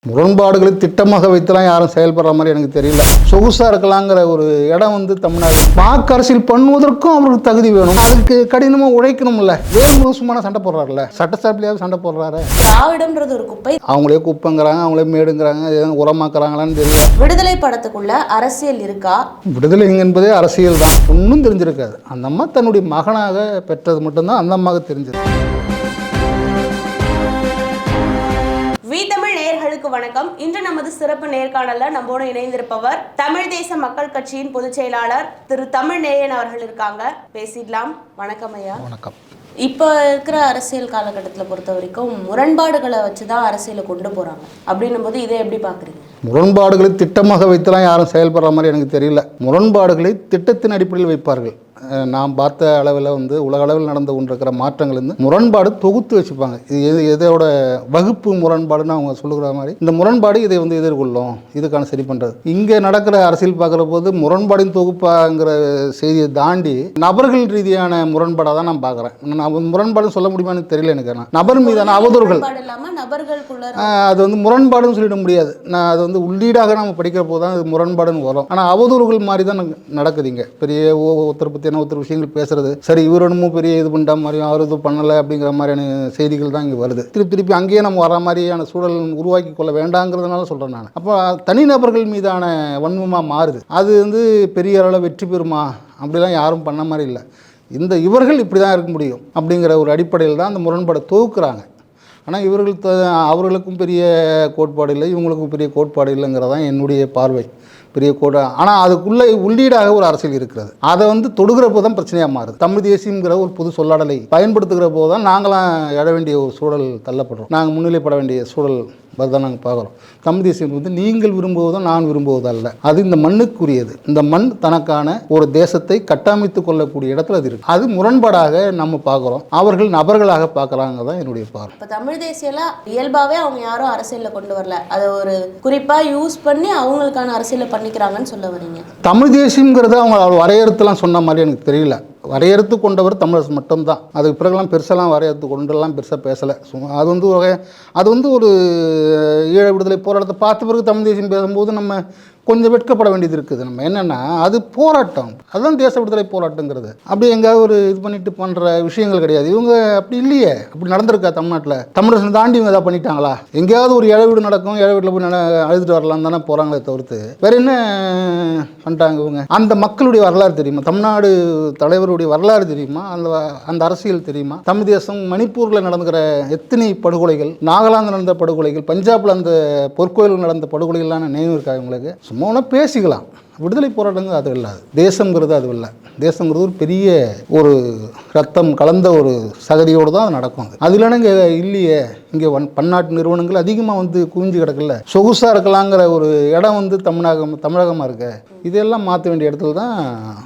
முரண்பாடுகளை திட்டமாக வைத்தலாம் யாரும் செயல்படுற மாதிரி எனக்கு தெரியல. சொகுசாக இருக்கலாங்கிற ஒரு இடம் வந்து தமிழ்நாடு வாக்கு அரசியல் பண்ணுவதற்கும் அவருக்கு தகுதி வேணும். அதுக்கு கடினமாக உழைக்கணும்ல. வேல்முருகமான சண்டை போடுறாருல்ல, சட்டசபையாவது சண்டை போடுறாரு. திராவிடம்ன்றது ஒரு குப்பை, அவங்களே குப்பைங்கிறாங்க, அவங்களே மேடுங்கிறாங்க, உரமாக்குறாங்களான்னு தெரியல. விடுதலை படத்துக்குள்ள அரசியல் இருக்கா? விடுதலை என்பதே அரசியல் தான். ஒன்றும் தெரிஞ்சிருக்காது. அந்த அம்மா தன்னுடைய மகனாக பெற்றது மட்டும்தான் அந்த அம்மாவுக்கு தெரிஞ்சது. தமிழ் நேயர்களுக்கு வணக்கம். இன்று நமது சிறப்பு நேர்காணல்ல நம்மோடு இணைந்திருப்பவர் தமிழ் தேச மக்கள் கட்சியின் பொதுச் செயலாளர் திரு தமிழ்நேயன் அவர்கள் இருக்காங்க. பேசிடலாம். வணக்கம் ஐயா. வணக்கம். இப்போ இருக்கிற அரசியல் காலகட்டத்தில் பொறுத்த வரைக்கும் முரண்பாடுகளை வச்சுதான் அரசியலை கொண்டு போறாங்க. அப்படின்னும் போது இதை எப்படி பாக்குறீங்க? முரண்பாடுகளை திட்டமாக வைத்தலாம் யாரும் செயல்படுற மாதிரி எனக்கு தெரியல. முரண்பாடுகளை திட்டத்தின் அடிப்படையில் வைப்பார்கள். நாம் பார்த்த அளவில் வந்து உலக அளவில் நடந்து கொண்டிருக்கிற மாற்றங்கள் வந்து முரண்பாடு தொகுத்து வச்சுப்பாங்க. இது எதோட வகுப்பு முரண்பாடுன்னு அவங்க சொல்லுகிற மாதிரி இந்த முரண்பாடு இதை வந்து எதிர்கொள்ளும், இதுக்கான சரி பண்ணுறது. இங்கே நடக்கிற அரசியல் பார்க்குற போது முரண்பாடின் தொகுப்பாங்கிற செய்தியை தாண்டி நபர்கள் ரீதியான முரண்பாடாக தான் நான் பார்க்குறேன். நான் முரண்பாடுன்னு சொல்ல முடியுமான்னு தெரியல எனக்கு. நபர் மீதான அவதூறுகள் அது வந்து முரண்பாடுன்னு சொல்லிட முடியாது. நான் அது வந்து உள்ளீடாக நம்ம படிக்கிற போது தான் அது முரண்பாடுன்னு வரும். ஆனால் அவதூறுகள் மாதிரி தான் நடக்குதுங்க. பெரிய ஒருத்தர் பற்றி ஒருத்தர் விஷயங்கள் பேசுறது, சரி இவர் என்னமோ பெரிய இது பண்ணிட்ட மாதிரியும் அவர் இது பண்ணலை அப்படிங்கிற மாதிரியான செய்திகள் தான் இங்கே வருது. திருப்பி அங்கேயே நம்ம வர மாதிரியான சூழல் உருவாக்கி கொள்ள வேண்டாங்கிறதுனால சொல்கிறேன் நான். அப்போ தனிநபர்கள் மீதான வன்மமாக மாறுது. அது வந்து பெரிய அளவில் வெற்றி பெறுமா அப்படிலாம் யாரும் பண்ண மாதிரி இல்லை. இவர்கள் இப்படி தான் இருக்க முடியும் அப்படிங்கிற ஒரு அடிப்படையில் தான் அந்த முரண்பாடை தொகுக்கிறாங்க. ஆனால் அவர்களுக்கும் பெரிய கோட்பாடு இல்லை, இவங்களுக்கும் பெரிய கோட்பாடு இல்லைங்கிறதான் என்னுடைய பார்வை. பெரிய கோடை. ஆனால் அதுக்குள்ளே உள்ளீடாக ஒரு அரசியல் இருக்கிறது. அதை வந்து தொடுகிற போது தான் பிரச்சனையாக மாறுது. தமிழ் தேசியங்கிற ஒரு புது சொல்லாடலை பயன்படுத்துகிற போது தான் நாங்களாம் எழ வேண்டிய ஒரு சூழல் தள்ளப்படுறோம். நாங்கள் முன்னிலைப்பட வேண்டிய சூழல் தான் நாங்கள் பார்க்குறோம். தமிழ் தேசியம் வந்து நீங்கள் விரும்புவதும் நான் விரும்புவதும் அல்ல. அது இந்த மண்ணுக்குரியது. இந்த மண் தனக்கான ஒரு தேசத்தை கட்டமைத்து கொள்ளக்கூடிய இடத்துல அது இருக்குது. அது முரண்பாடாக நம்ம பார்க்குறோம். அவர்கள் நபர்களாக பார்க்குறாங்க தான் என்னுடைய பார்வை. இப்போ தமிழ் தேசியெல்லாம் இயல்பாகவே அவங்க யாரும் அரசியலில் கொண்டு வரல, அதை ஒரு குறிப்பாக யூஸ் பண்ணி அவங்களுக்கான அரசியலை பண்ணிக்கிறாங்கன்னு சொல்ல வரீங்க. தமிழ் தேசியங்கிறது அவங்க வரையறுத்துலாம் சொன்ன மாதிரி எனக்கு தெரியல. வரையறுத்து கொண்டவர் தமிழரசு மட்டும்தான். அதுக்கு பிறகுலாம் பெருசெல்லாம் வரையறுத்து கொண்டுலாம் பெருசாக பேசலை. அது வந்து ஒரு ஈழ விடுதலை போராட்டத்தை பார்த்த பிறகு தமிழ் தேசியம் பேசும்போது நம்ம கொஞ்சம் வெட்கப்பட வேண்டியது இருக்குது. நம்ம என்னென்னா அது போராட்டம், அதுதான் தேச விடுதலை போராட்டங்கிறது. அப்படி எங்கேயாவது ஒரு இது பண்ணிட்டு பண்ணுற விஷயங்கள் கிடையாது. இவங்க அப்படி இல்லையே. அப்படி நடந்திருக்கா தமிழ்நாட்டில்? தமிழரசு தாண்டி இவங்க எதாவது பண்ணிட்டாங்களா? எங்கேயாவது ஒரு இழவீடு நடக்கும், இழவீட்டில் போய் அழுதுட்டு வரலாம் தானே போகிறாங்களே தவிர்த்து வேறு என்ன பண்ணிட்டாங்க இவங்க? அந்த மக்களுடைய வரலாறு தெரியுமா? தமிழ்நாடு தலைவருடைய வரலாறு தெரியுமா? அந்த அரசியல் தெரியுமா? தமிழ் தேசம் மணிப்பூரில் நடந்துக்கிற எத்தனை படுகொலைகள், நாகாலாந்து நடந்த படுகொலைகள், பஞ்சாபில் அந்த பொற்கோயில்கள் நடந்த படுகொலைகள்லாம் நினைவு இருக்கா இவங்களுக்கு? சும்மா பேசிக்கலாம். விடுதலை போராட்டங்கள் அது இல்லாது. தேசங்கிறது அது இல்லை. தேசங்கிறது ஒரு பெரிய ஒரு ரத்தம் கலந்த ஒரு சகதியோடு தான் அது நடக்கும். அது இல்லைன்னா இங்கே இல்லையே. இங்கே பன்னாட்டு நிறுவனங்கள் அதிகமாக வந்து குவிஞ்சு கிடக்கல. சொகுசாக இருக்கலாங்கிற ஒரு இடம் வந்து தமிழகமாக இருக்கு. இதெல்லாம் மாற்ற வேண்டிய இடத்துல தான்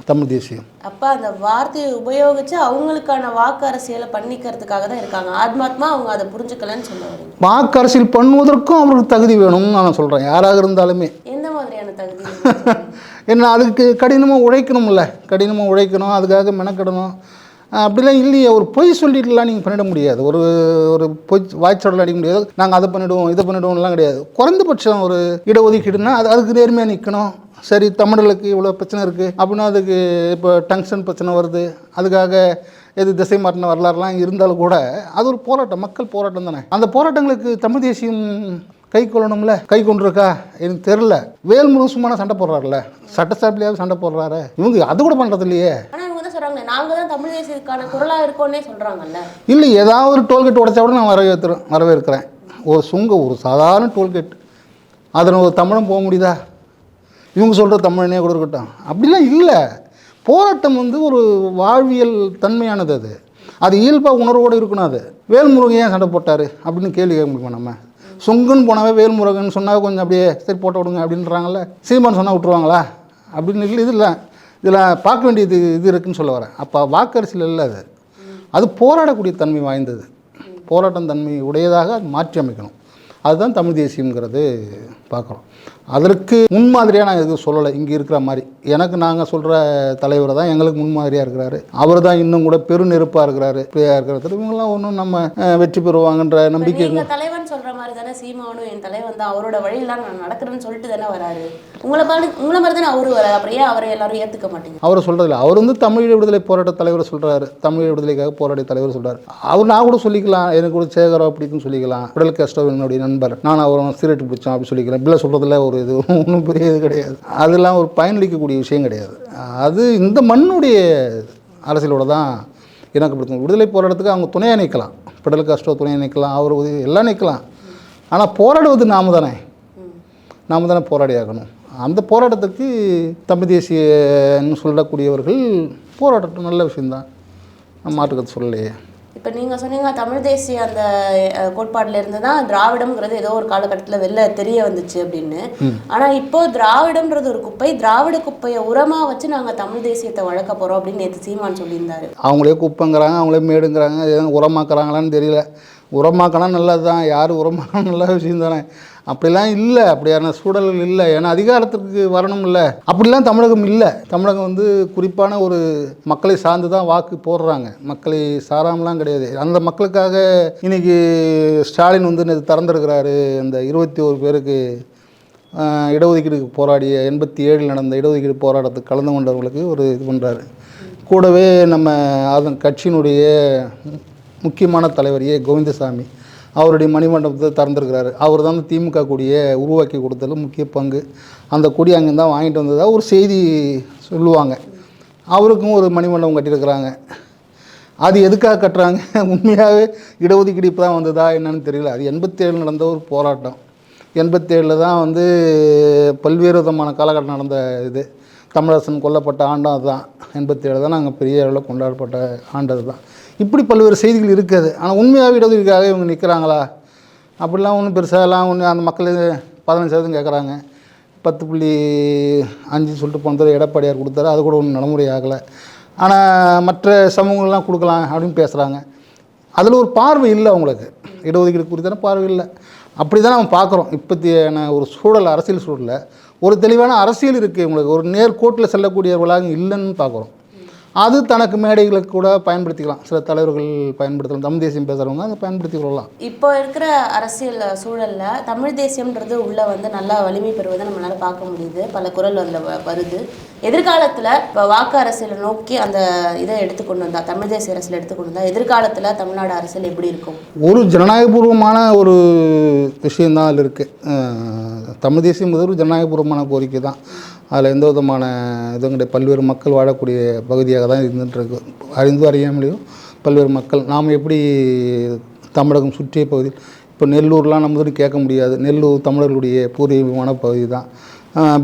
தமிழ் தேசியம். அப்போ அந்த வார்த்தையை உபயோகித்து அவங்களுக்கான வாக்கு அரசியலை பண்ணிக்கிறதுக்காக தான் இருக்காங்க. ஆத்மாத்மா அவங்க அதை புரிஞ்சுக்கலன்னு சொல்ல வரீங்க. வாக்கு அரசியல் பண்ணுவதற்கும் அவருக்கு தகுதி வேணும்னு நான் சொல்கிறேன். யாராக இருந்தாலுமே. எந்த மாதிரியான தகுதி? என்ன, அதுக்கு கடினமாக உழைக்கணும்ல. கடினமாக உழைக்கணும், அதுக்காக மெனக்கிடணும். அப்படிலாம் இல்லையே. ஒரு பொய் சொல்லிட்டுலாம் நீங்கள் பண்ணிட முடியாது. ஒரு பொய் வாய்ச்சொடல் அடிக்க முடியாது. நாங்கள் அதை பண்ணிவிடுவோம் இதை பண்ணிவிடுவோம்லாம் கிடையாது. குறைந்தபட்சம் ஒரு இடஒதுக்கீடுனா அதுக்கு நேர்மையாக நிற்கணும். சரி, தமிழர்களுக்கு இவ்வளோ பிரச்சனை இருக்குது அப்படின்னா அதுக்கு இப்போ டங்ஷன் பிரச்சனை வருது, அதுக்காக எது திசை மாற்றின வரலாறுலாம் இருந்தாலும் கூட அது ஒரு போராட்டம், மக்கள் போராட்டம் தானே. அந்த போராட்டங்களுக்கு தமிழ் தேசியம் கை கொள்ளணும்ல. கை கொண்டிருக்கா எனக்கு தெரில. வேல்முருகமான சண்டை போடுறாருல்ல, சட்டசபையாவது சண்டை போடுறாரு. இவங்க அது கூட பண்ணுறது இல்லையே. நாங்கள் தான் தமிழ் தேசியத்துக்கான குரலாக இருக்கோன்னே சொல்கிறாங்கல்ல. இல்லை, ஏதாவது ஒரு டோல்கேட் உடைச்சா கூட நான் வரவேற்கிறேன். ஒரு சாதாரண டோல்கேட், அதில் ஒரு தமிழன் போக முடியுதா? இவங்க சொல்கிற தமிழனே கூட இருக்கட்டும். அப்படிலாம் இல்லை. போராட்டம் வந்து ஒரு வாழ்வியல் தன்மையானது. அது இயல்பாக உணர்வோடு இருக்கணும். அது வேல்முருகன் ஏன் சண்டை போட்டார் அப்படின்னு கேள்வி கேட்க முடியுமா? நம்ம சுங்குன்னு போனாவே வேல்முருகன் சொன்னால் கொஞ்சம் அப்படியே சரி போட்ட விடுங்க அப்படின்றாங்கல்ல. சீமான் சொன்னால் விட்டுருவாங்களா அப்படின்னு இல்லை. இதில் பார்க்க வேண்டியது இது இருக்குதுன்னு சொல்ல வரேன். அப்போ வாக்கரசியல் இல்லை. அது போராடக்கூடிய தன்மை வாய்ந்தது. போராட்டம் தன்மை உடையதாக அது மாற்றி அமைக்கணும். அதுதான் தமிழ் தேசியங்கிறது பார்க்குறோம். அதற்கு முன்மாதிரியாக நான் எதுவும் சொல்லலை. இங்கே இருக்கிற மாதிரி எனக்கு நாங்கள் சொல்கிற தலைவர் தான் எங்களுக்கு முன்மாதிரியாக இருக்கிறாரு. அவர் தான் இன்னும் கூட பெருநெருப்பாக இருக்கிறாரு, இப்படியாக இருக்கிறது. இவங்கெல்லாம் ஒன்றும் நம்ம வெற்றி பெறுவாங்கன்ற நம்பிக்கை. தலைவன் சொல்கிற மாதிரி தானே சீமானும் என் தலைவன் தான், அவரோட வழியெல்லாம் நான் நடக்கிறேன்னு சொல்லிட்டு தானே வராரு. உங்களை மாதிரி தானே அவரு வராது. அப்புறம் ஏன் அவரை எல்லாரும் ஏற்றுக்க மாட்டேங்க? அவர் சொல்கிறதில்ல. அவர் வந்து தமிழ் விடுதலை போராட்ட தலைவர் சொல்கிறாரு, தமிழ் விடுதலைக்காக போராடிய தலைவர் சொல்கிறார். அவர் நான் கூட சொல்லிக்கலாம், எனக்கு கூட சேகரம் அப்படின்னு சொல்லிக்கலாம், உடல் கஷ்டம் என்னுடைய நண்பர், நான் அவரை சீரட்டு பிடிச்சோம் அப்படி சொல்லிக்கலாம். இப்படிலாம் சொல்கிறதுல ஒரு இது ஒன்றும் பெரிய இது கிடையாது. அதெல்லாம் ஒரு பயனளிக்கக்கூடிய விஷயம் கிடையாது. அது இந்த மண்ணுடைய அரசியலோட தான் எனக்கு பிடிக்கும். விடுதலை போராட்டத்துக்கு அவங்க துணையாக நிற்கலாம், பிடல் காஸ்ட்ரோ துணையாக நிற்கலாம், அவர் உதவி எல்லாம் நிற்கலாம். ஆனால் போராடுவது நாம் தானே போராடி ஆகணும். அந்த போராட்டத்துக்கு தமிழ் தேசியன்னு சொல்லக்கூடியவர்கள் போராட்டட்டும், நல்ல விஷயந்தான், நம்ம மாற்றுக்கிறது சொல்லலையே. இப்போ நீங்கள் சொன்னீங்க தமிழ் தேசிய அந்த கோட்பாட்டில் இருந்து தான் திராவிடம்ங்கிறது ஏதோ ஒரு காலகட்டத்தில் வெளில தெரிய வந்துச்சு அப்படின்னு. ஆனால் இப்போ திராவிடம்ன்றது ஒரு குப்பை, திராவிட குப்பையை உரமாக வச்சு நாங்கள் தமிழ் தேசியத்தை வளர்க்க போகிறோம் அப்படின்னு நேற்று சீமான் சொல்லியிருந்தாரு. அவங்களே குப்பைங்கிறாங்க, அவங்களே மேடுங்கிறாங்க, எதுவும் உரமாக்குறாங்களான்னு தெரியல. உரமாக்கினா நல்லது தான், யார் உரமாக்கினா நல்ல விஷயம் தானே. அப்படிலாம் இல்லை, அப்படியான சூழல்கள் இல்லை. ஏன்னா அதிகாரத்துக்கு வரணும் இல்லை, அப்படிலாம் தமிழகம் இல்லை. தமிழகம் வந்து குறிப்பான ஒரு மக்களை சார்ந்து தான் வாக்கு போடுறாங்க, மக்களை சாராமலாம் கிடையாது. அந்த மக்களுக்காக இன்றைக்கி ஸ்டாலின் வந்து திறந்துருக்கிறாரு. இந்த 21 பேருக்கு இடஒதுக்கீடுக்கு போராடிய 87 நடந்த இடஒதுக்கீடு போராட்டத்துக்கு கலந்து கொண்டவர்களுக்கு ஒரு இது பண்ணுறாரு. கூடவே நம்ம அதன் கட்சியினுடைய முக்கியமான தலைவர் கோவிந்தசாமி அவருடைய மணிமண்டபத்தை திறந்துருக்கிறாரு. அவர் தான் திமுக கொடியை உருவாக்கி கொடுத்தது முக்கிய பங்கு. அந்த கொடி அங்கே தான் வாங்கிட்டு வந்ததாக ஒரு செய்தி சொல்லுவாங்க. அவருக்கும் ஒரு மணிமண்டபம் கட்டியிருக்கிறாங்க. அது எதுக்காக கட்டுறாங்க, உண்மையாகவே இடஒதுக்கீடு இப்போ தான் வந்ததா என்னன்னு தெரியல. அது 87 நடந்த ஒரு போராட்டம். 87 தான் வந்து பல்வேறு விதமான காலகட்டம் நடந்த இது. தமிழரசன் கொல்லப்பட்ட ஆண்டும் அதுதான். 87 தான் நாங்கள் பெரிய அளவில் கொண்டாடப்பட்ட ஆண்டது தான். இப்படி பல்வேறு செய்திகள் இருக்குது. ஆனால் உண்மையாக இடஒதுக்கீடுக்காக இவங்க நிற்கிறாங்களா? அப்படிலாம் ஒன்றும் பெருசாகலாம் ஒன்று. அந்த மக்கள் 15% கேட்குறாங்க, 10.5 சொல்லிட்டு போனது எடப்பாடியார் கொடுத்தாரு, அது கூட ஒன்றும் நடைமுறை ஆகலை. ஆனால் மற்ற சமூகங்கள்லாம் கொடுக்கலாம் அப்படின்னு பேசுகிறாங்க. அதில் ஒரு பார்வை இல்லை அவங்களுக்கு, இடஒதுக்கீடு குறித்தான பார்வை இல்லை. அப்படி தான் நம்ம பார்க்குறோம். இப்போத்தியான ஒரு சூழல், அரசியல் சூழலில் ஒரு தெளிவான அரசியல் இருக்குது உங்களுக்கு, ஒரு நேர்கோட்டில் செல்லக்கூடியவர்களாக இல்லைன்னு பார்க்குறோம். அது தனக்கு மேடைகளுக்கு கூட பயன்படுத்திக்கலாம், சில தலைவர்கள் பயன்படுத்தலாம், தமிழ் தேசியம் பேசுகிறவங்க அதை பயன்படுத்தி கொள்ளலாம். இப்போ இருக்கிற அரசியல் சூழலில் தமிழ் தேசியம்ன்றது உள்ளே வந்து நல்லா வலிமை பெறுவதை நம்மளால் பார்க்க முடியுது. பல குரல் அதில் வருது. எதிர்காலத்தில் இப்போ வாக்கு அரசியலை நோக்கி அந்த இதை எடுத்துக்கொண்டு வந்தால், தமிழ் தேசிய அரசியல் எடுத்துக்கொண்டு வந்தால் எதிர்காலத்தில் தமிழ்நாடு அரசியல் எப்படி இருக்கும்? ஒரு ஜனநாயகபூர்வமான ஒரு விஷயந்தான் அதில் இருக்குது. தமிழ் தேசியம் ஒரு ஜனநாயகபூர்வமான கோரிக்கை தான். அதில் எந்த விதமான இதுவும் கிடையாது. பல்வேறு மக்கள் வாழக்கூடிய பகுதியாக தான் இருந்துகிட்ருக்கு. அறியாமலேயும் பல்வேறு மக்கள், நாம் எப்படி தமிழகம் சுற்றிய பகுதியில் இப்போ நெல்லூர்லாம் நம்ம கேட்க முடியாது. நெல்லூர் தமிழர்களுடைய பூர்வீகமான பகுதி தான்.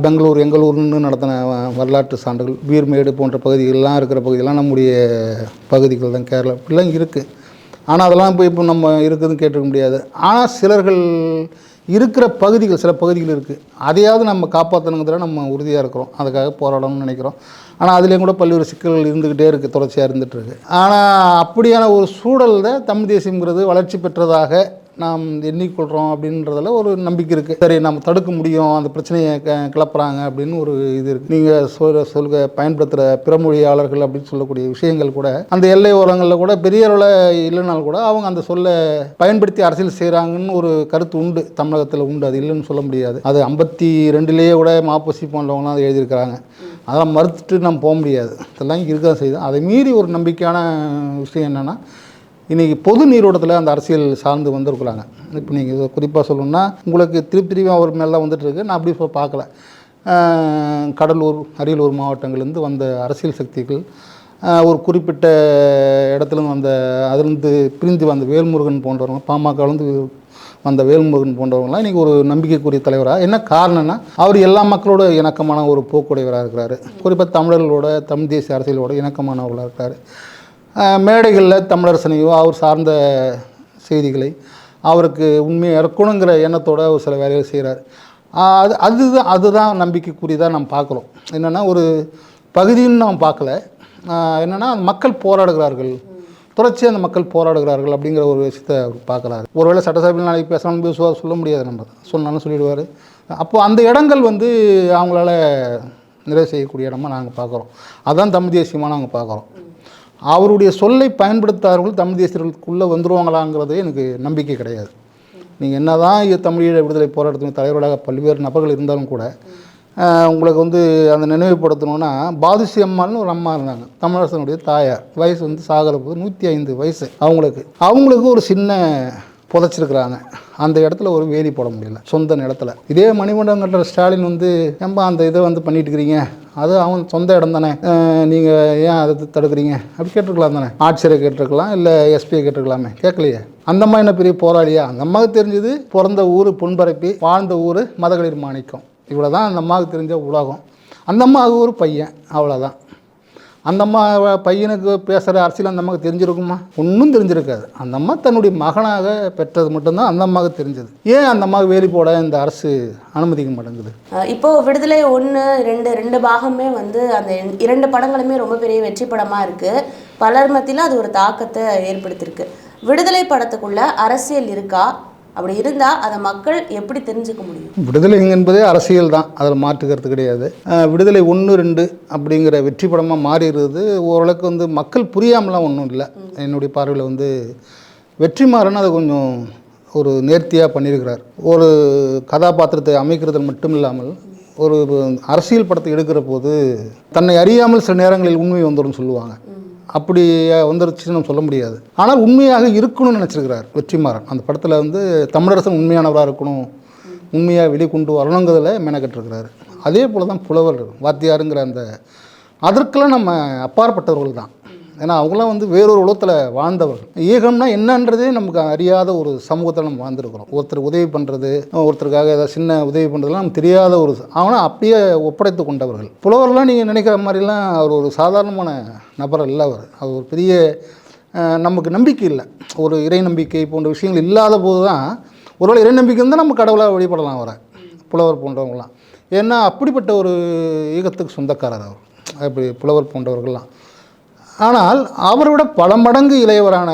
பெங்களூர் எங்களூர்னு நடத்தின வரலாற்று சான்றுகள், வீர்மேடு போன்ற பகுதிகளெலாம் இருக்கிற பகுதியெல்லாம் நம்முடைய பகுதிகள் தான். கேரளா இப்படிலாம் இருக்குது. ஆனால் அதெல்லாம் இப்போ நம்ம இருக்குதுன்னு கேட்டுக்க முடியாது. ஆனால் சிலர்கள் இருக்கிற பகுதிகள், சில பகுதிகள் இருக்குது, அதையாவது நம்ம காப்பாற்றணுங்கிறத நம்ம உறுதியாக இருக்கிறோம், அதுக்காக போராடணும்னு நினைக்கிறோம். ஆனால் அதுலேயும் கூட பல்வேறு சிக்கல்கள் இருந்துக்கிட்டே இருக்குது, தொடர்ச்சியாக இருந்துகிட்ருக்கு. ஆனால் அப்படியான ஒரு சூழலில் தமிழ் தேசியங்கிறது வளர்ச்சி பெற்றதாக நாம் எண்ணிக்கொள்கிறோம் அப்படின்றதில் ஒரு நம்பிக்கை இருக்குது. சரி, நம்ம தடுக்க முடியும், அந்த பிரச்சனையை கிளப்புறாங்க அப்படின்னு ஒரு இது இருக்குது. நீங்கள் பயன்படுத்துகிற பிறமொழியாளர்கள் அப்படின்னு சொல்லக்கூடிய விஷயங்கள் கூட அந்த எல்லை ஓரங்களில் கூட பெரிய அளவில் இல்லைனாலும் கூட அவங்க அந்த சொல்ல பயன்படுத்தி அரசியல் செய்கிறாங்கன்னு ஒரு கருத்து உண்டு, தமிழகத்தில் உண்டு. அது இல்லைன்னு சொல்ல முடியாது. அது 52 கூட மாப்போசி போன்றவங்களாம் அதை எழுதியிருக்கிறாங்க. அதெல்லாம் மறுத்துட்டு நம்ம போக முடியாது, இதெல்லாம் இருக்க தான் செய்யுது. அதை மீறி ஒரு நம்பிக்கையான விஷயம் என்னென்னா, இன்றைக்கி பொது நீரோட்டத்தில் அந்த அரசியல் சார்ந்து வந்திருக்கிறாங்க. இப்போ நீங்கள் குறிப்பாக சொல்லணுன்னா, உங்களுக்கு திருப்பி அவர் மேலே வந்துட்டுருக்கு, நான் அப்படி பார்க்கல. கடலூர், அரியலூர் மாவட்டங்கள்லேருந்து வந்த அரசியல் சக்திகள், ஒரு குறிப்பிட்ட இடத்துலேருந்து வந்த, அதிலிருந்து பிரிந்து வந்த வேல்முருகன் போன்றவங்க, பாமகலேருந்து வந்த வேல்முருகன் போன்றவங்களாம் இன்றைக்கி ஒரு நம்பிக்கைக்குரிய தலைவராக. என்ன காரணம்னா, அவர் எல்லா மக்களோட இணக்கமான ஒரு போக்குடையவராக இருக்கிறாரு. குறிப்பாக தமிழர்களோட, தமிழ் தேசிய அரசியலோட இணக்கமானவர்களாக இருக்கார். மேடைகளில் தமிழரசனையோ அவர் சார்ந்த செய்திகளை அவருக்கு உண்மையாக இருக்கணுங்கிற எண்ணத்தோடு ஒரு சில வேலைகள் செய்கிறார். அதுதான் நம்பிக்கைக்குரியதாக நம்ம பார்க்குறோம். என்னென்னா, ஒரு பகுதின்னு நம்ம பார்க்கல. என்னென்னா, மக்கள் போராடுகிறார்கள், தொடர்ச்சியாக அந்த மக்கள் போராடுகிறார்கள் அப்படிங்கிற ஒரு விஷயத்தை அவர் பார்க்குறாரு. ஒருவேளை சட்டசபையில் நாளைக்கு பேசணும்னு பேசுவார், சொல்ல முடியாது, நம்ம சொன்னாலும் சொல்லிடுவார். அப்போ அந்த இடங்கள் வந்து அவங்களால நிறைவு செய்யக்கூடிய இடமா நாங்கள் பார்க்குறோம். அதுதான் தமிழ் தேசியமாக நாங்கள் பார்க்குறோம். அவருடைய சொல்லை பயன்படுத்தாதவர்கள் தமிழ் தேசியர்களுக்குள்ளே வந்துருவாங்களாங்கிறது எனக்கு நம்பிக்கை கிடையாது. நீங்கள் என்ன தான் தமிழீழ விடுதலை போராட்டத்தின் தலைவர்களாக பல்வேறு நபர்கள் இருந்தாலும் கூட உங்களுக்கு வந்து அந்த நினைவுபடுத்தணுன்னா பாதுஷி அம்மான்னு ஒரு அம்மா இருந்தாங்க, தமிழரசனுடைய தாயார். வயசு வந்து சாகிற போது 105 வயசு அவங்களுக்கு ஒரு சின்ன புதைச்சிருக்கிறாங்க. அந்த இடத்துல ஒரு வேலி போட முடியல சொந்த நிலத்தில். இதே மணிமண்டபம் கட்டுற ஸ்டாலின் வந்து ஏன்பா அந்த இதை வந்து பண்ணிட்டு இருக்கிறீங்க, அது அவன் சொந்த இடம் தானே, நீங்கள் ஏன் அதை தடுக்கிறீங்க அப்படி கேட்டிருக்கலாம் தானே. ஆட்சியரை கேட்டிருக்கலாம், இல்லை எஸ்பியை கேட்டிருக்கலாமே, கேட்கலையே. அந்த அம்மா என்ன பெரிய போராளியா? அந்த அம்மாவுக்கு தெரிஞ்சது பிறந்த ஊர் பொன்பரப்பி, வாழ்ந்த ஊர் மதகளிர் மாணிக்கம், இவ்வளோ தான் அந்த அம்மாவுக்கு தெரிஞ்ச உலகம். அந்த அம்மாவுக்கு ஒரு பையன், அவ்வளோதான். அந்த அம்மா பையனுக்கு பேசுகிற அரசியல் அந்த அம்மாவுக்கு தெரிஞ்சிருக்குமா? ஒன்றும் தெரிஞ்சிருக்காது. அந்த அம்மா தன்னுடைய மகனாக பெற்றது மட்டும்தான் அந்த அம்மாவுக்கு தெரிஞ்சது. ஏன் அந்த அம்மாவுக்கு வேலி போட இந்த அரசு அனுமதிக்க மாட்டேங்குது? இப்போது விடுதலை 1, 2 2 பாகமே வந்து அந்த 2 படங்களுமே ரொம்ப பெரிய வெற்றி படமாக இருக்குது. பலர் மத்தியில் அது ஒரு தாக்கத்தை ஏற்படுத்தியிருக்கு. விடுதலை படத்துக்குள்ள அரசியல் இருக்கா? அப்படி இருந்தால் அதை மக்கள் எப்படி தெரிஞ்சுக்க முடியும்? விடுதலை என்பதே அரசியல் தான், அதில் மாற்றுக்கிறது கிடையாது. விடுதலை 1, 2 அப்படிங்கிற வெற்றி படமாக மாறிடுறது ஓரளவுக்கு வந்து மக்கள் புரியாமலாம் ஒன்றும் இல்லை. என்னுடைய பார்வையில் வந்து வெற்றிமாறன் அதை கொஞ்சம் ஒரு நேர்த்தியாக பண்ணியிருக்கிறார். ஒரு கதாபாத்திரத்தை அமைக்கிறது மட்டும் இல்லாமல் ஒரு அரசியல் படத்தை எடுக்கிற போது தன்னை அறியாமல் சில நேரங்களில் உண்மை வந்துடும் சொல்லுவாங்க. அப்படி வந்துருச்சுன்னு நம்ம சொல்ல முடியாது. ஆனால் உண்மையாக இருக்கணும்னு நினச்சிருக்கிறார் வெற்றிமாறன். அந்த படத்தில் வந்து தமிழரசன் உண்மையானவராக இருக்கணும், உண்மையாக வெளிக்கொண்டு வரணுங்கிறதுல மெனக்கட்டுருக்கிறாரு. அதே போல் தான் புலவர் வாத்தியாருங்கிற அந்த அதற்கெல்லாம் நம்ம அப்பாற்பட்டவர்கள் தான். ஏன்னா அவங்களாம் வந்து வேறொரு உலகத்தில் வாழ்ந்தவர்கள். ஈகம்னா என்னன்றதே நமக்கு அறியாத ஒரு சமூகத்தில் நம்ம வாழ்ந்துருக்கிறோம். ஒருத்தர் உதவி பண்ணுறது, ஒருத்தருக்காக ஏதாவது சின்ன உதவி பண்ணுறதுலாம் நமக்கு தெரியாத ஒரு அவனை அப்படியே ஒப்படைத்து கொண்டவர்கள். புலவர்லாம் நீங்கள் நினைக்கிற மாதிரிலாம் அவர் ஒரு சாதாரணமான நபர் இல்லை. அவர் ஒரு பெரிய நமக்கு நம்பிக்கை இல்லை, ஒரு இறை நம்பிக்கை போன்ற விஷயங்கள் இல்லாத போது தான் ஒருவேளை இறை நம்பிக்கை இருந்தால் நம்ம கடவுளாக வழிபடலாம் அவரை, புலவர் போன்றவங்களாம். ஏன்னா அப்படிப்பட்ட ஒரு ஈகத்துக்கு சொந்தக்காரர் அவர், அப்படி புலவர் போன்றவர்கள்லாம். ஆனால் அவரை விட பல மடங்கு இளையவரான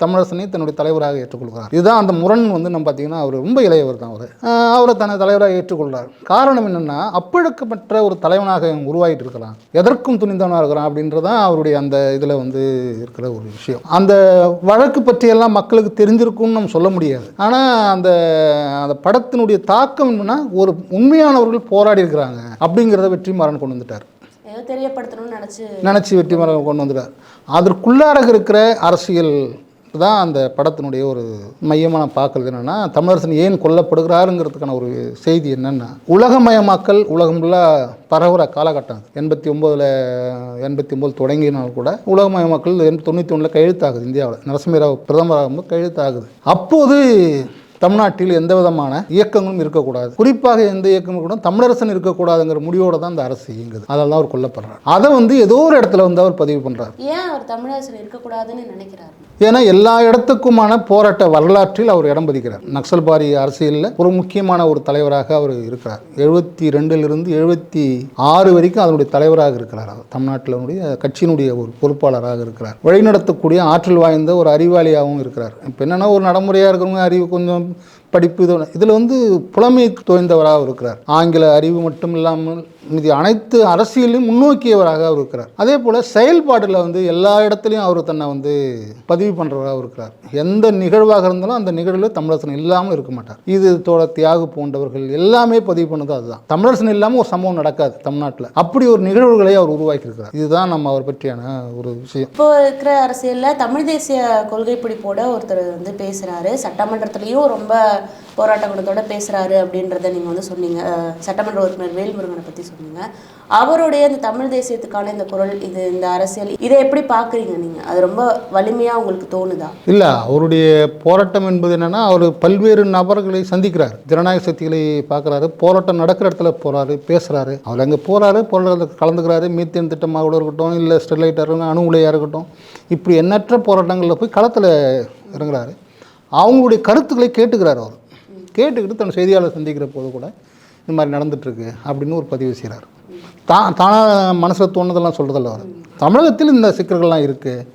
தமிழரசனை தன்னுடைய தலைவராக ஏற்றுக்கொள்கிறார். இதுதான் அந்த முரண் வந்து நம்ம பார்த்திங்கன்னா அவர் ரொம்ப இளையவர் தான். அவரை தனது தலைவராக ஏற்றுக்கொள்கிறார். காரணம் என்னென்னா அப்பழுக்கப்பட்ட ஒரு தலைவனாக உருவாகிட்டு இருக்கிறான், எதற்கும் துணிந்தவனாக இருக்கிறான் அப்படின்றதான் அவருடைய அந்த இதில் வந்து இருக்கிற ஒரு விஷயம். அந்த வழக்கு பற்றியெல்லாம் மக்களுக்கு தெரிஞ்சிருக்கும்னு நம்ம சொல்ல முடியாது. ஆனால் அந்த அந்த படத்தினுடைய தாக்கம் என்னென்னா ஒரு உண்மையானவர்கள் போராடி இருக்கிறாங்க அப்படிங்கிறத வெற்றிமாறன் கொண்டு வந்துட்டார். தெரியப்படுத்தணும்னு நினச்சி வெற்றிமாறன் கொண்டு வந்துட்டார். அதற்குள்ளார இருக்கிற அரசியல் தான் அந்த படத்தினுடைய ஒரு மையமான பார்க்குறது. என்னென்னா தமிழரசன் ஏன் கொல்லப்படுகிறாருங்கிறதுக்கான ஒரு செய்தி என்னென்னா, உலகமயமாக்கல் உலகம் ஃபுல்லாக பரவுற காலகட்டம். 89 தொடங்கினால் கூட உலகமயமாக்கல் 91 கையெழுத்தாகுது இந்தியாவில். நரசிம்மராவ் பிரதமராக கையெழுத்தாகுது. அப்போது தமிழ்நாட்டில் எந்த விதமான இயக்கங்களும் இருக்கக்கூடாது, குறிப்பாக எந்த இயக்கங்களும் கூட தமிழரசன் இருக்கக்கூடாதுங்கிற முடிவோடு தான் அந்த அரசு இயங்குது. அதெல்லாம் அவர் கொல்லப்படுறார். அதை வந்து ஏதோ ஒரு இடத்துல வந்து அவர் பதிவு பண்ணுறார். ஏன் அவர் தமிழரசன் இருக்கக்கூடாதுன்னு நினைக்கிறார்? ஏன்னா எல்லா இடத்துக்குமான போராட்ட வரலாற்றில் அவர் இடம் பதிக்கிறார். நக்சல்பாரி அரசியலில் ஒரு முக்கியமான ஒரு தலைவராக அவர் இருக்கிறார். 72 76 வரைக்கும் அதனுடைய தலைவராக இருக்கிறார். அவர் தமிழ்நாட்டினுடைய கட்சியினுடைய ஒரு பொறுப்பாளராக இருக்கிறார். வழிநடத்தக்கூடிய ஆற்றல் வாய்ந்த ஒரு அறிவாளியாகவும் இருக்கிறார். இப்போ என்னென்னா ஒரு நடைமுறையாக இருக்கிறவங்க அறிவு கொஞ்சம் படிப்பு இதில் வந்து புலமை தோய்ந்தவராக இருக்கிறார். ஆங்கில அறிவு மட்டும் இல்லாமல் மீதி அனைத்து அரசியலையும் முன்னோக்கியவராக அவர் இருக்கிறார். அதே போல் செயல்பாட்டில் வந்து எல்லா இடத்துலையும் அவர் தன்னை வந்து பதிவு பண்ணுறவராக இருக்கிறார். எந்த நிகழ்வாக இருந்தாலும் அந்த நிகழ்வில் தமிழரசன் இல்லாமல் இருக்க மாட்டார். இது தியாகு போன்றவர்கள் எல்லாமே பதிவு பண்ணது அதுதான். தமிழரசன் இல்லாமல் ஒரு சம்பவம் நடக்காது தமிழ்நாட்டில். அப்படி ஒரு நிகழ்வுகளை அவர் உருவாக்கியிருக்கிறார். இதுதான் நம்ம அவர் பற்றியான ஒரு விஷயம். இப்போ இருக்கிற அரசியலில் தமிழ் தேசிய கொள்கை பிடிப்போட ஒருத்தர் வந்து பேசுகிறாரு, சட்டமன்றத்துலேயும் ரொம்ப போராட்ட குணத்தோட பேசுகிறாரு அப்படின்றத நீங்கள் வந்து சொன்னீங்க. சட்டமன்ற உறுப்பினர் வேல்முருகனை பற்றி சொன்னீங்க. அவருடைய இந்த தமிழ் தேசியத்துக்கான இந்த குரல், இது இந்த அரசியல், இதை எப்படி பார்க்குறீங்க நீங்கள்? அது ரொம்ப வலிமையாக உங்களுக்கு தோணுதா? இல்லை, அவருடைய போராட்டம் என்பது என்னென்னா அவர் பல்வேறு நபர்களை சந்திக்கிறார், ஜனநாயக சக்திகளை பார்க்குறாரு, போராட்டம் நடக்கிற இடத்துல போகிறாரு, பேசுகிறாரு. அவர் அங்கே போகிறாரு, போராட்டத்தில் கலந்துக்கிறாரு. மீத்தேன் திட்டமாக இருக்கட்டும், இல்லை ஸ்டெர்லைட்டாக அணு உலையாக இருக்கட்டும், இப்படி எண்ணற்ற போராட்டங்களில் போய் களத்தில் இறங்குறாரு. அவங்களுடைய கருத்துக்களை கேட்டுக்கிறார். அவர் கேட்டுக்கிட்டு தன் செய்தியாளர் சந்திக்கிற போது கூட இந்த மாதிரி நடந்துகிட்ருக்கு அப்படின்னு ஒரு பதிவு செய்கிறார். தானாக மனசில் தோணுதெல்லாம் சொல்கிறதில்ல. அவர் தமிழகத்தில் இந்த சிக்கல்கள்லாம் இருக்குது,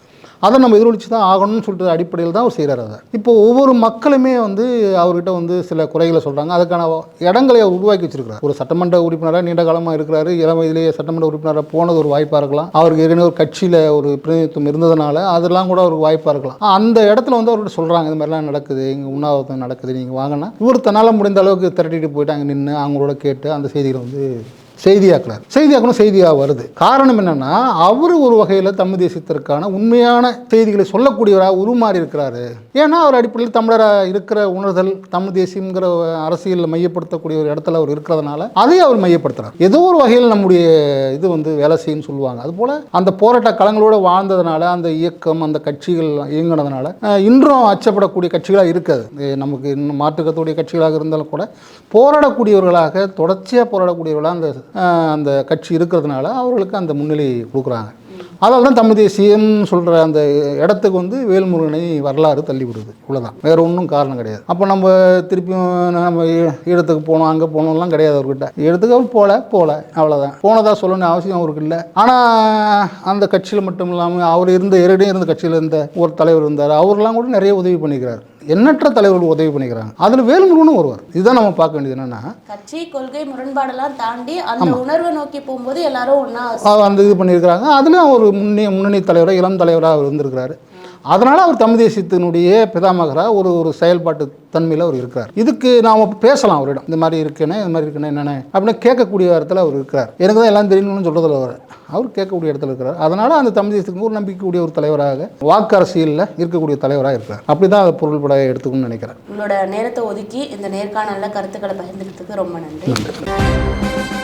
அதை நம்ம எதிரொலிச்சு தான் ஆகணும்னு சொல்லிட்டு அடிப்படையில் தான் அவர் செய்கிறார். அதை இப்போ ஒவ்வொரு மக்களுமே வந்து அவர்கிட்ட வந்து சில குறைகளை சொல்கிறாங்க. அதுக்கான இடங்களை அவர் உருவாக்கி வச்சிருக்கிறார். ஒரு சட்டமன்ற உறுப்பினராக நீண்ட காலமாக இருக்கிறாரு. இளம் வயதிலேயே சட்டமன்ற உறுப்பினராக போனது ஒரு வாய்ப்பாக இருக்கலாம். அவருக்கு ஏற்கனவே ஒரு கட்சியில் ஒரு பிரதிநிதித்துவம் இருந்ததுனால அதெல்லாம் கூட அவருக்கு வாய்ப்பாக இருக்கலாம். அந்த இடத்துல வந்து அவர்கிட்ட சொல்கிறாங்க, இந்த மாதிரிலாம் நடக்குது, இங்கே உண்ணாவிரதம் நடக்குது, நீங்கள் வாங்கினா இவர் தன்னால் முடிந்த அளவுக்கு திரட்டிட்டு போயிட்டு அங்கே நின்று அவங்களோட கேட்டு அந்த செய்திகளை வந்து செய்தியாக்கணும். செய்தியாக வருது. காரணம் என்னன்னா, அவர் ஒரு வகையில் தமிழ் தேசியத்திற்கான உண்மையான செய்திகளை சொல்லக்கூடியவராக உருமாறி இருக்கிறாரு. ஏன்னா அவர் அடிப்படையில் தமிழராக இருக்கிற உணர்தல், தமிழ் தேசியங்கிற அரசியலில் மையப்படுத்தக்கூடிய ஒரு இடத்துல அவர் இருக்கிறதுனால அதை அவர் மையப்படுத்துறார். ஏதோ ஒரு வகையில் நம்முடைய இது வந்து வேலை செய்யுன்னு சொல்லுவாங்க. அதுபோல் அந்த போராட்ட களங்களோடு வாழ்ந்ததுனால, அந்த இயக்கம், அந்த கட்சிகள் இயங்கினதுனால இன்றும் அச்சப்படக்கூடிய கட்சிகளாக இருக்காது. நமக்கு இன்னும் மாற்றுக்கக்கூடிய கட்சிகளாக இருந்தாலும் கூட போராடக்கூடியவர்களாக, தொடர்ச்சியாக போராடக்கூடியவர்களாக அந்த கட்சி இருக்கிறதுனால அவர்களுக்கு அந்த முன்னிலை கொடுக்குறாங்க. அதனால தான் தமிழ் தேசியம் சொல்கிற அந்த இடத்துக்கு வந்து வேல்முருகனை வரலாறு தள்ளிவிடுது. இவ்வளோதான், வேறு ஒன்றும் காரணம் கிடையாது. அப்போ நம்ம திருப்பியும் நம்ம இடத்துக்கு போனோம், அங்கே போனோம்லாம் கிடையாது. அவர்கிட்ட இடத்துக்கு அவர் போகல அவ்வளோதான். போனதாக சொல்லணும்னு அவசியம் அவருக்கு இல்லை. ஆனால் அந்த கட்சியில் மட்டும் இல்லாமல் அவர் இருந்த கட்சியில் இருந்த ஒரு தலைவர் இருந்தார். அவர்லாம் கூட நிறைய உதவி பண்ணிக்கிறார். எண்ணற்ற தலைவர்கள் உதவி பண்ணிக்கிறாங்க. அதில் வேல்முருகனும் ஒருவர். இதுதான் நம்ம பார்க்க வேண்டியது. என்னன்னா, கட்சி கொள்கை முரண்பாடெல்லாம் தாண்டி அந்த உணர்வை நோக்கி போகும்போது எல்லாரும் ஒன்றா அந்த இது பண்ணியிருக்கிறாங்க. அதுலேயும் ஒரு முன்னணி தலைவராக, இளம் தலைவராக அவர் இருந்திருக்கிறாரு. அதனால் அவர் தமிழ் தேசியத்தினுடைய பிதாமகராக ஒரு செயல்பாட்டு தன்மையில் அவர் இருக்கிறார். இதுக்கு நாம் பேசலாம் அவரிடம், இந்த மாதிரி இருக்கேனே, இந்த மாதிரி இருக்கேனே என்னென்ன அப்படின்னு கேட்கக்கூடிய இடத்துல அவர் இருக்கிறார். எனக்கு தான் எல்லாம் தெரியணும்னு சொல்கிறதில்ல. அவர் கேட்கக்கூடிய இடத்துல இருக்கிறார். அதனால் அந்த தமிழ் தேசியத்துக்கு ஒரு நம்பிக்கைக்கூடிய ஒரு தலைவராக, வாக்கு அரசியலில் இருக்கக்கூடிய தலைவராக இருக்கிறார். அப்படி தான் அதை பொருள்பட எடுத்துக்கணும்னு நினைக்கிறேன். உங்களோட நேரத்தை ஒதுக்கி இந்த நேர்காணலில் கருத்துக்களை பகிர்ந்துக்கிறதுக்கு ரொம்ப நன்றி.